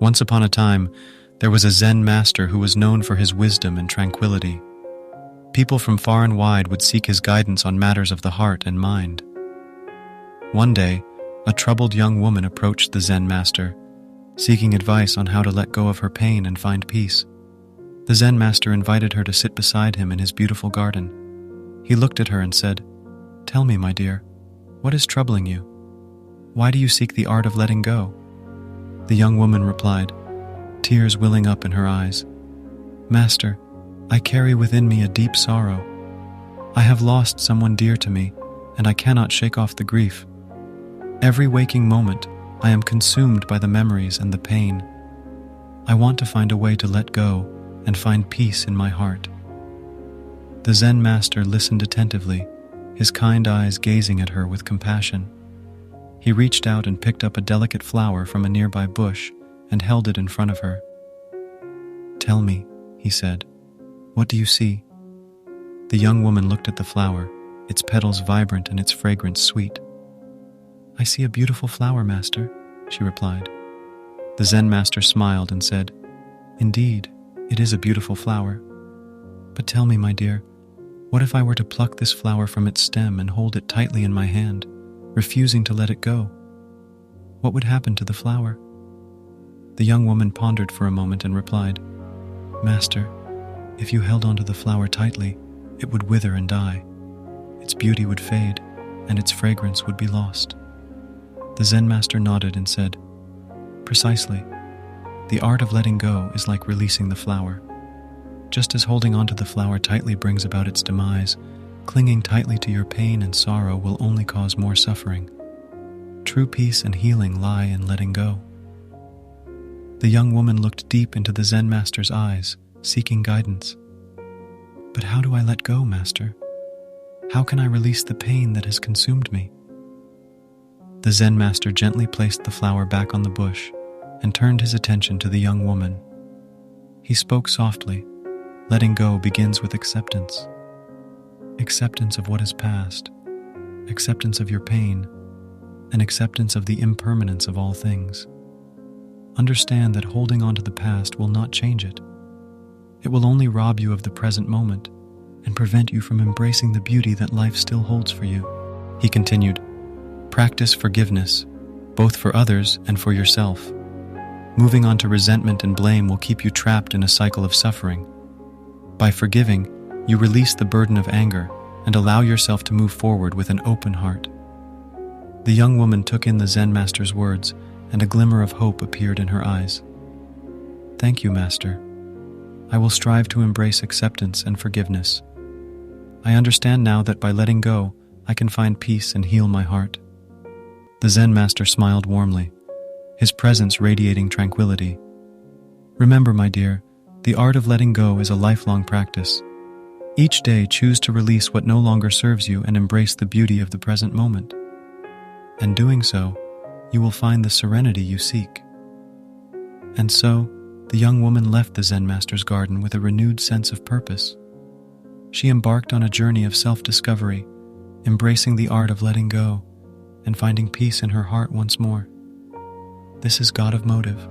Once upon a time, there was a Zen Master who was known for his wisdom and tranquility. People from far and wide would seek his guidance on matters of the heart and mind. One day, a troubled young woman approached the Zen Master, seeking advice on how to let go of her pain and find peace. The Zen Master invited her to sit beside him in his beautiful garden. He looked at her and said, "Tell me, my dear, what is troubling you? Why do you seek the art of letting go?" The young woman replied, tears welling up in her eyes, "Master, I carry within me a deep sorrow. I have lost someone dear to me, and I cannot shake off the grief. Every waking moment, I am consumed by the memories and the pain. I want to find a way to let go and find peace in my heart." The Zen Master listened attentively, his kind eyes gazing at her with compassion. He reached out and picked up a delicate flower from a nearby bush and held it in front of her. "Tell me," he said, "what do you see?" The young woman looked at the flower, its petals vibrant and its fragrance sweet. "I see a beautiful flower, Master," she replied. The Zen Master smiled and said, "Indeed, it is a beautiful flower. But tell me, my dear, what if I were to pluck this flower from its stem and hold it tightly in my hand, refusing to let it go? What would happen to the flower?" The young woman pondered for a moment and replied, "Master, if you held onto the flower tightly, it would wither and die. Its beauty would fade, and its fragrance would be lost." The Zen Master nodded and said, "Precisely. The art of letting go is like releasing the flower. Just as holding onto the flower tightly brings about its demise, clinging tightly to your pain and sorrow will only cause more suffering. True peace and healing lie in letting go." The young woman looked deep into the Zen Master's eyes, seeking guidance. "But how do I let go, Master? How can I release the pain that has consumed me?" The Zen Master gently placed the flower back on the bush and turned his attention to the young woman. He spoke softly, "Letting go begins with acceptance. Acceptance of what is past, acceptance of your pain, and acceptance of the impermanence of all things. Understand that holding on to the past will not change it. It will only rob you of the present moment and prevent you from embracing the beauty that life still holds for you." He continued, "Practice forgiveness, both for others and for yourself. Moving on to resentment and blame will keep you trapped in a cycle of suffering. By forgiving, you release the burden of anger and allow yourself to move forward with an open heart." The young woman took in the Zen Master's words, and a glimmer of hope appeared in her eyes. "Thank you, Master. I will strive to embrace acceptance and forgiveness. I understand now that by letting go, I can find peace and heal my heart." The Zen Master smiled warmly, his presence radiating tranquility. "Remember, my dear, the art of letting go is a lifelong practice. Each day choose to release what no longer serves you and embrace the beauty of the present moment. And doing so, you will find the serenity you seek." And so, the young woman left the Zen Master's garden with a renewed sense of purpose. She embarked on a journey of self-discovery, embracing the art of letting go and finding peace in her heart once more. This is God of Motive,